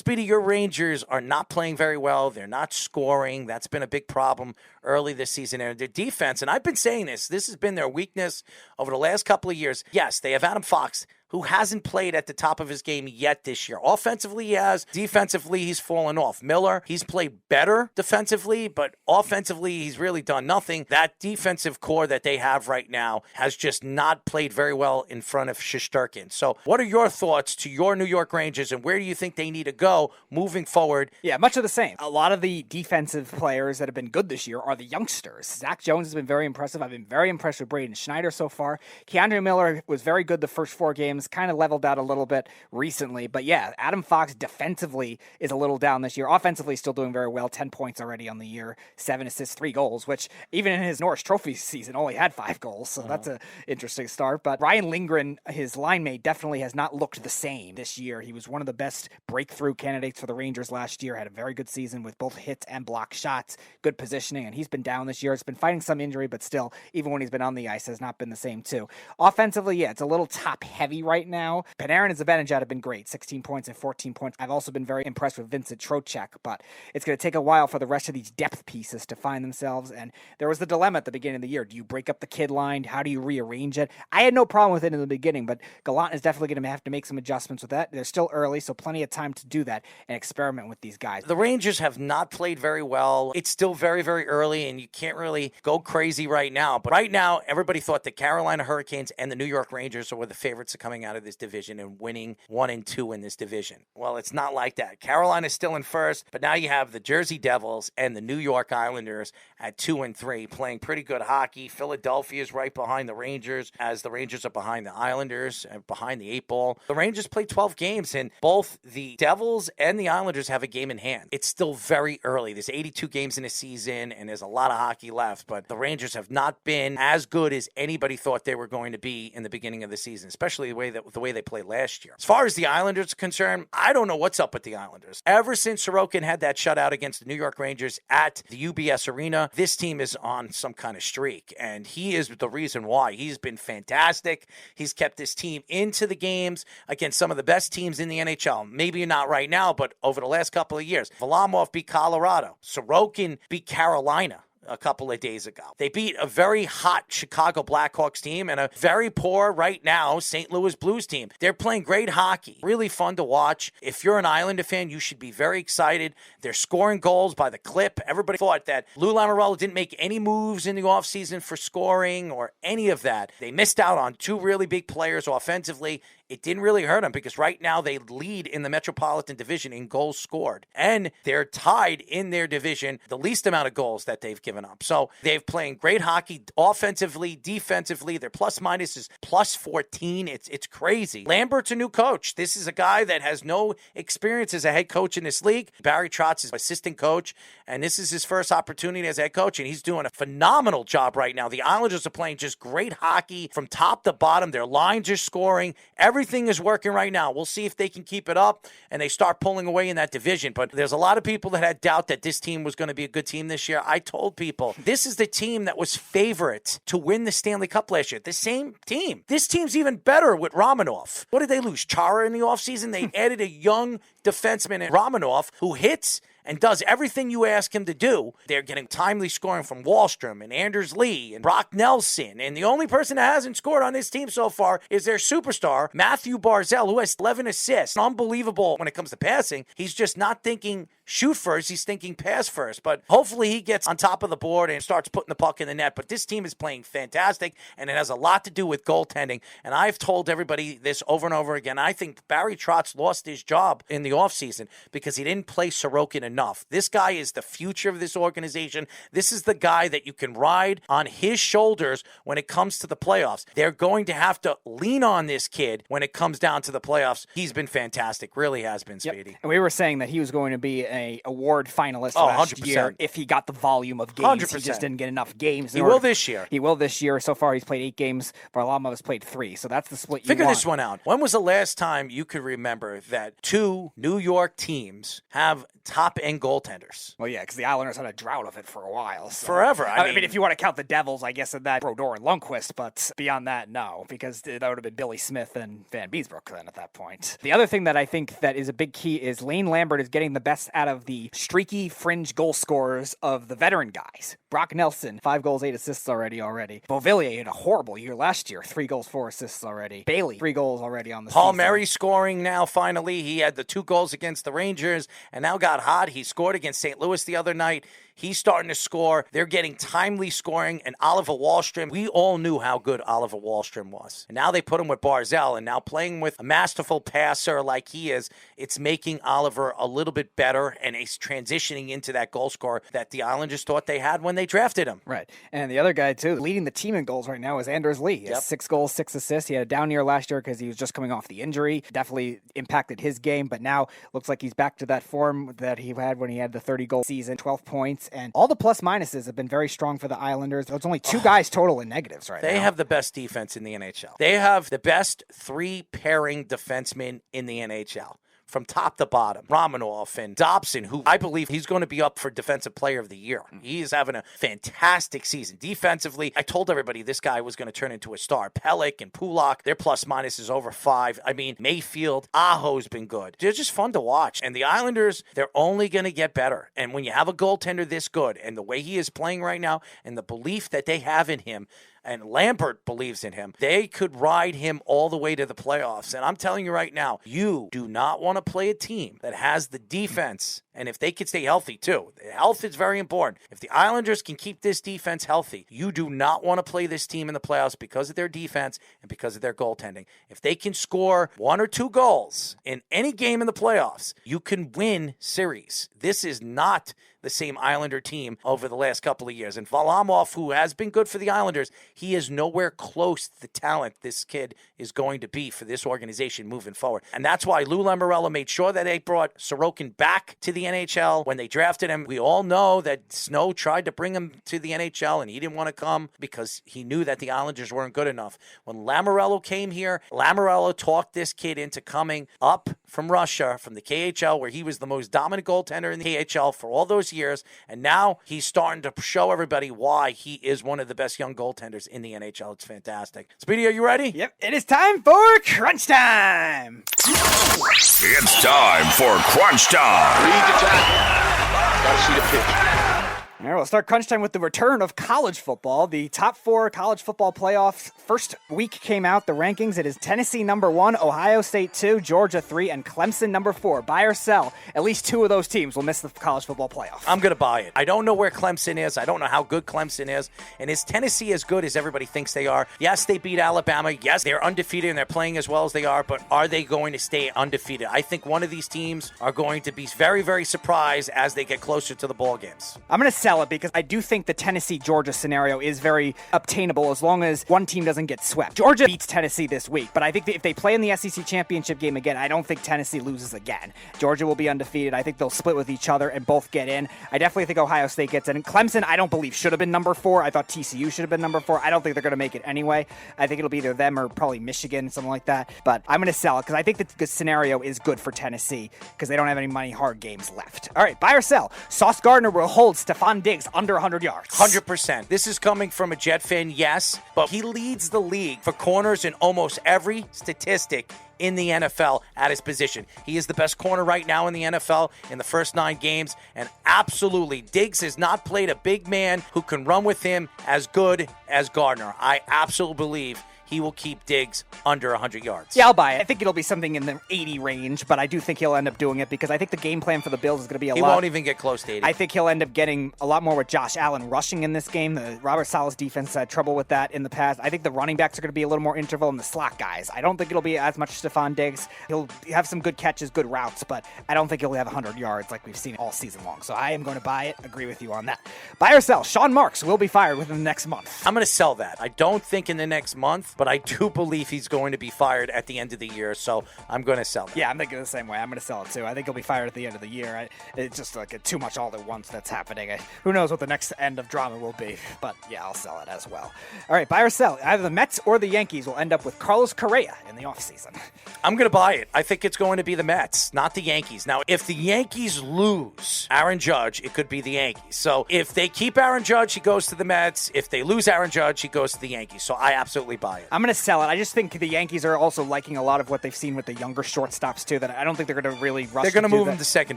Speedy, your Rangers are not playing very well. They're not scoring. That's been a big problem early this season. And their defense, and I've been saying this has been their weakness over the last couple of years. Yes, they have Adam Fox, who hasn't played at the top of his game yet this year. Offensively, he has. Defensively, he's fallen off. Miller, he's played better defensively, but offensively, he's really done nothing. That defensive core that they have right now has just not played very well in front of Shesterkin. So what are your thoughts to your New York Rangers, and where do you think they need to go moving forward? Yeah, much of the same. A lot of the defensive players that have been good this year are the youngsters. Zach Jones has been very impressive. I've been very impressed with Braden Schneider so far. Keandre Miller was very good the first 4 games. Kind of leveled out a little bit recently. But yeah, Adam Fox defensively is a little down this year. Offensively, still doing very well. 10 points already on the year. 7 assists, 3 goals, which even in his Norris Trophy season only had 5 goals. So that's an interesting start. But Ryan Lindgren, his line mate, definitely has not looked the same this year. He was one of the best breakthrough candidates for the Rangers last year. Had a very good season with both hits and block shots. Good positioning. And he's been down this year. It's been fighting some injury, but still, even when he's been on the ice, has not been the same too. Offensively, yeah, it's a little top heavy right now. Panarin and Zibanejad have been great, 16 points and 14 points. I've also been very impressed with Vincent Trocheck, but it's going to take a while for the rest of these depth pieces to find themselves, and there was the dilemma at the beginning of the year. Do you break up the kid line? How do you rearrange it? I had no problem with it in the beginning, but Gallant is definitely going to have to make some adjustments with that. They're still early, so plenty of time to do that and experiment with these guys. The Rangers have not played very well. It's still very, very early, and you can't really go crazy right now. But right now, everybody thought the Carolina Hurricanes and the New York Rangers were the favorites of coming out of this division and winning 1 and 2 in this division. Well, it's not like that. Carolina's still in first, but now you have the Jersey Devils and the New York Islanders at 2 and 3 playing pretty good hockey. Philadelphia is right behind the Rangers, as the Rangers are behind the Islanders and behind the 8 ball. The Rangers played 12 games, and both the Devils and the Islanders have a game in hand. It's still very early. There's 82 games in a season, and there's a lot of hockey left, but the Rangers have not been as good as anybody thought they were going to be in the beginning of the season, especially the way they played last year. As far as the Islanders are concerned, I don't know what's up with the Islanders. Ever since Sorokin had that shutout against the New York Rangers at the UBS Arena, this team is on some kind of streak, and he is the reason why. He's been fantastic. He's kept this team into the games against some of the best teams in the NHL. Maybe not right now, but over the last couple of years. Varlamov beat Colorado. Sorokin beat Carolina a couple of days ago. They beat a very hot Chicago Blackhawks team and a very poor right now St. Louis Blues team. They're playing great hockey. Really fun to watch. If you're an Islander fan, you should be very excited. They're scoring goals by the clip. Everybody thought that Lou Lamoriello didn't make any moves in the offseason for scoring or any of that. They missed out on 2 really big players offensively. It didn't really hurt them because right now they lead in the Metropolitan Division in goals scored. And they're tied in their division, the least amount of goals that they've given up. So they're playing great hockey offensively, defensively. Their plus minus is plus 14. It's crazy. Lambert's a new coach. This is a guy that has no experience as a head coach in this league. Barry Trotz is assistant coach, and this is his first opportunity as head coach, and he's doing a phenomenal job right now. The Islanders are playing just great hockey from top to bottom. Their lines are scoring. Everything is working right now. We'll see if they can keep it up and they start pulling away in that division. But there's a lot of people that had doubt that this team was going to be a good team this year. I told people, this is the team that was favorite to win the Stanley Cup last year. The same team. This team's even better with Romanov. What did they lose? Chara in the offseason? They added a young defenseman in Romanov who hits and does everything you ask him to do. They're getting timely scoring from Wallstrom and Anders Lee and Brock Nelson. And the only person that hasn't scored on this team so far is their superstar, Mathew Barzal, who has 11 assists. Unbelievable when it comes to passing. He's just not thinking shoot first. He's thinking pass first. But hopefully he gets on top of the board and starts putting the puck in the net. But this team is playing fantastic, and it has a lot to do with goaltending. And I've told everybody this over and over again. I think Barry Trotz lost his job in the offseason because he didn't play Sorokin enough. This guy is the future of this organization. This is the guy that you can ride on his shoulders when it comes to the playoffs. They're going to have to lean on this kid when it comes down to the playoffs. He's been fantastic. Really has been, Speedy. Yep. And we were saying that he was going to be a award finalist last 100%. year if he got the volume of games. 100%. He just didn't get enough games. He will this year. He will this year. So far, he's played 8 games. Varlamov has played 3. So that's the split you Figure want. this one out. When was the last time you could remember that 2 New York teams have top-end goaltenders. Well, yeah, because the Islanders had a drought of it for a while. So. Forever. I mean, if you want to count the Devils, I guess in that Brodeur and Lundqvist, but beyond that, no, because that would have been Billy Smith and Van Beesbrook then at that point. The other thing that I think that is a big key is Lane Lambert is getting the best out of the streaky fringe goal scorers of the veteran guys. Brock Nelson, 5 goals, 8 assists already. Beauvillier had a horrible year last year, 3 goals, 4 assists already. Bailey, 3 goals already on the Paul season. Murray scoring now, finally. He had the 2 goals against the Rangers and now got hot. He scored against St. Louis the other night. He's starting to score. They're getting timely scoring. And Oliver Wahlstrom, we all knew how good Oliver Wahlstrom was. And now they put him with Barzal. And now playing with a masterful passer like he is, it's making Oliver a little bit better. And he's transitioning into that goal scorer that the Islanders thought they had when they drafted him. Right. And the other guy, too, leading the team in goals right now is Anders Lee. He has 6 goals, 6 assists. He had a down year last year because he was just coming off the injury. Definitely impacted his game. But now looks like he's back to that form that he had when he had the 30-goal season, 12 points. And all the plus minuses have been very strong for the Islanders. There's only 2 guys total in negatives right now. They have the best defense in the NHL. They have the best 3-pairing defensemen in the NHL. From top to bottom, Romanov and Dobson, who I believe he's going to be up for Defensive Player of the Year. He is having a fantastic season. Defensively, I told everybody this guy was going to turn into a star. Pellick and Pulak, their plus-minus is over 5. I mean, Mayfield, Aho's been good. They're just fun to watch. And the Islanders, they're only going to get better. And when you have a goaltender this good, and the way he is playing right now, and the belief that they have in him, and Lambert believes in him, they could ride him all the way to the playoffs. And I'm telling you right now, you do not want to play a team that has the defense. And if they can stay healthy, too. Health is very important. If the Islanders can keep this defense healthy, you do not want to play this team in the playoffs because of their defense and because of their goaltending. If they can score 1 or 2 goals in any game in the playoffs, you can win series. This is not the same Islander team over the last couple of years. And Varlamov, who has been good for the Islanders, he is nowhere close to the talent this kid is going to be for this organization moving forward. And that's why Lou Lamoriello made sure that they brought Sorokin back to the NHL when they drafted him. We all know that Snow tried to bring him to the NHL and he didn't want to come because he knew that the Islanders weren't good enough. When Lamoriello came here, Lamoriello talked this kid into coming up from Russia, from the KHL, where he was the most dominant goaltender in the KHL for all those years, and now he's starting to show everybody why he is one of the best young goaltenders in the NHL. It's fantastic. Speedy, are you ready? Yep, it is time for Crunch Time! It's time for Crunch Time. Read the tackle. Got to see the pitch. All right, we'll start Crunch Time with the return of college football. The top 4 college football playoffs first week came out, the rankings. It is Tennessee number 1, Ohio State 2, Georgia 3, and Clemson number 4. Buy or sell, at least 2 of those teams will miss the college football playoff. I'm going to buy it. I don't know where Clemson is. I don't know how good Clemson is. And is Tennessee as good as everybody thinks they are? Yes, they beat Alabama. Yes, they're undefeated and they're playing as well as they are, but are they going to stay undefeated? I think one of these teams are going to be very, very surprised as they get closer to the ball games. I'm going to sell it because I do think the Tennessee-Georgia scenario is very obtainable as long as one team doesn't get swept. Georgia beats Tennessee this week, but I think that if they play in the SEC championship game again, I don't think Tennessee loses again. Georgia will be undefeated. I think they'll split with each other and both get in. I definitely think Ohio State gets in. Clemson, I don't believe should have been number 4. I thought TCU should have been number 4. I don't think they're going to make it anyway. I think it'll be either them or probably Michigan, something like that. But I'm going to sell it because I think that the scenario is good for Tennessee because they don't have any money hard games left. All right, buy or sell. Sauce Gardner will hold Stephon Diggs under 100 yards. 100%. This is coming from a Jet fan, yes, but he leads the league for corners in almost every statistic in the NFL at his position. He is the best corner right now in the NFL in the first 9 games, and absolutely, Diggs has not played a big man who can run with him as good as Gardner. I absolutely believe he will keep Diggs under 100 yards. Yeah, I'll buy it. I think it'll be something in the 80 range, but I do think he'll end up doing it because I think the game plan for the Bills is going to be He won't even get close to 80. I think he'll end up getting a lot more with Josh Allen rushing in this game. The Robert Saleh's defense had trouble with that in the past. I think the running backs are going to be a little more interval in the slot guys. I don't think it'll be as much Stephon Diggs. He'll have some good catches, good routes, but I don't think he'll have 100 yards like we've seen all season long. So I am going to buy it. Agree with you on that. Buy or sell. Sean Marks will be fired within the next month. I'm going to sell that. I don't think in the next month, but I do believe he's going to be fired at the end of the year, so I'm going to sell it. Yeah, I'm thinking the same way. I'm going to sell it too. I think he'll be fired at the end of the year. It's just like too much all at once that's happening. Who knows what the next end of drama will be, but yeah, I'll sell it as well. All right, buy or sell. Either the Mets or the Yankees will end up with Carlos Correa in the offseason. I'm going to buy it. I think it's going to be the Mets, not the Yankees. Now, if the Yankees lose Aaron Judge, it could be the Yankees. So if they keep Aaron Judge, he goes to the Mets. If they lose Aaron Judge, he goes to the Yankees. So I absolutely buy it. I'm going to sell it. I just think the Yankees are also liking a lot of what they've seen with the younger shortstops, too, that I don't think they're going to really rush. They're going to move that. him to second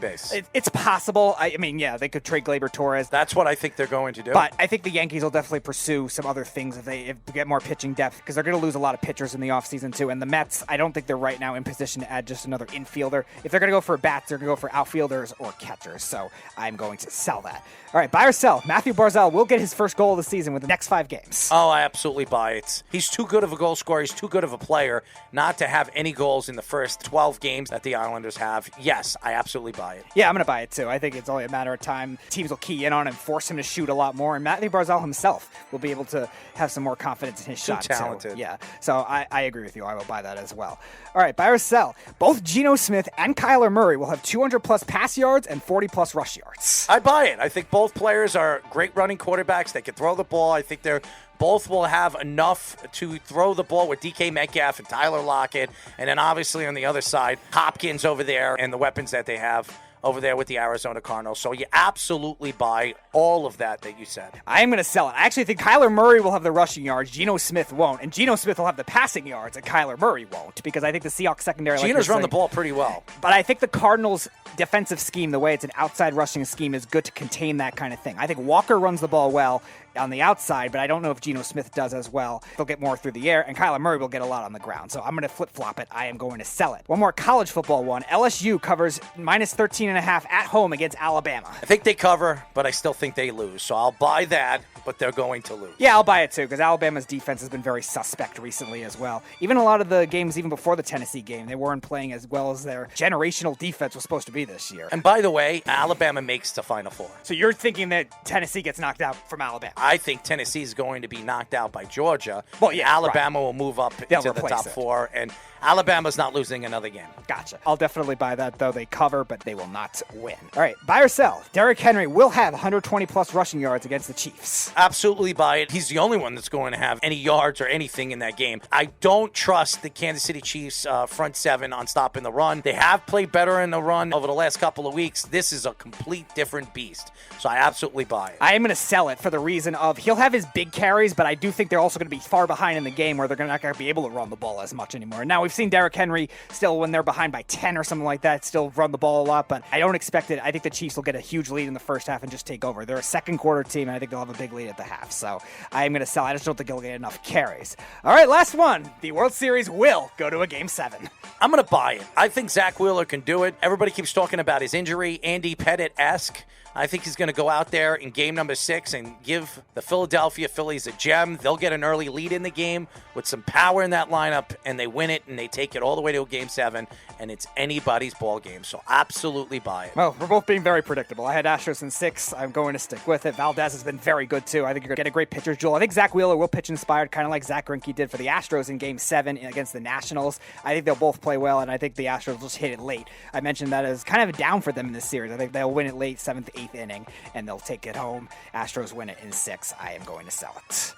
base. It's possible. I mean, yeah, they could trade Gleyber Torres. That's what I think they're going to do. But I think the Yankees will definitely pursue some other things if they get more pitching depth, because they're going to lose a lot of pitchers in the offseason, too. And the Mets, I don't think they're right now in position to add just another infielder. If they're going to go for bats, they're going to go for outfielders or catchers. So I'm going to sell that. All right, buy or sell. Mathew Barzal will get his first goal of the season with the next 5 games. Oh, I absolutely buy it. He's too good of a goal scorer. He's too good of a player not to have any goals in the first 12 games that the Islanders have. Yes, I absolutely buy it. Yeah, I'm going to buy it too. I think it's only a matter of time. Teams will key in on him, force him to shoot a lot more, and Mathew Barzal himself will be able to have some more confidence in his shot. Too talented. Yeah, so I agree with you. I will buy that as well. All right, buy or sell. Both Geno Smith and Kyler Murray will have 200-plus pass yards and 40-plus rush yards. I buy it. I think both players are great running quarterbacks. They can throw the ball. I think they're both will have enough to throw the ball with DK Metcalf and Tyler Lockett. And then obviously on the other side, Hopkins over there and the weapons that they have over there with the Arizona Cardinals. So you absolutely buy all of that you said. I am going to sell it. I actually think Kyler Murray will have the rushing yards. Geno Smith won't. And Geno Smith will have the passing yards, and Kyler Murray won't, because I think the Seahawks secondary... Geno's run the ball pretty well. But I think the Cardinals' defensive scheme, the way it's an outside rushing scheme, is good to contain that kind of thing. I think Walker runs the ball well on the outside, but I don't know if Geno Smith does as well. They'll get more through the air, and Kyler Murray will get a lot on the ground. So I'm going to flip-flop it. I am going to sell it. One more college football one. LSU covers minus 13.5 at home against Alabama. I think they cover, but I still think they lose. So I'll buy that, but they're going to lose. Yeah, I'll buy it too, because Alabama's defense has been very suspect recently as well. Even a lot of the games, even before the Tennessee game, they weren't playing as well as their generational defense was supposed to be this year. And by the way, Alabama makes the Final Four. So you're thinking that Tennessee gets knocked out from Alabama? I think Tennessee is going to be knocked out by Georgia. Well, yeah, Alabama will move up into the top 4, and Alabama's not losing another game. Gotcha. I'll definitely buy that, though. They cover, but they will not win. All right, buy or sell. Derrick Henry will have 120-plus rushing yards against the Chiefs. Absolutely buy it. He's the only one that's going to have any yards or anything in that game. I don't trust the Kansas City Chiefs front 7 on stopping the run. They have played better in the run over the last couple of weeks. This is a complete different beast. So I absolutely buy it. I am going to sell it for the reason of he'll have his big carries, but I do think they're also going to be far behind in the game where they're not going to be able to run the ball as much anymore. Now, we've seen Derrick Henry still, when they're behind by 10 or something like that, still run the ball a lot, but I don't expect it. I think the Chiefs will get a huge lead in the first half and just take over. They're a second quarter team, and I think they'll have a big lead at the half. So I am going to sell. I just don't think he'll get enough carries. All right, last one. The World Series will go to a Game 7. I'm going to buy it. I think Zach Wheeler can do it. Everybody keeps talking about his injury. Andy Pettit-esque. I think he's going to go out there in game number 6 and give the Philadelphia Phillies a gem. They'll get an early lead in the game with some power in that lineup, and they win it, and they take it all the way to a game 7, and it's anybody's ball game. So absolutely buy it. Well, we're both being very predictable. I had Astros in 6. I'm going to stick with it. Valdez has been very good, too. I think you're going to get a great pitcher, Joel. I think Zach Wheeler will pitch inspired, kind of like Zach Greinke did for the Astros in game 7 against the Nationals. I think they'll both play well, and I think the Astros will just hit it late. I mentioned that as kind of a down for them in this series. I think they'll win it late, 7th, 8th inning, and they'll take it home. Astros win it in 6. I am going to sell it.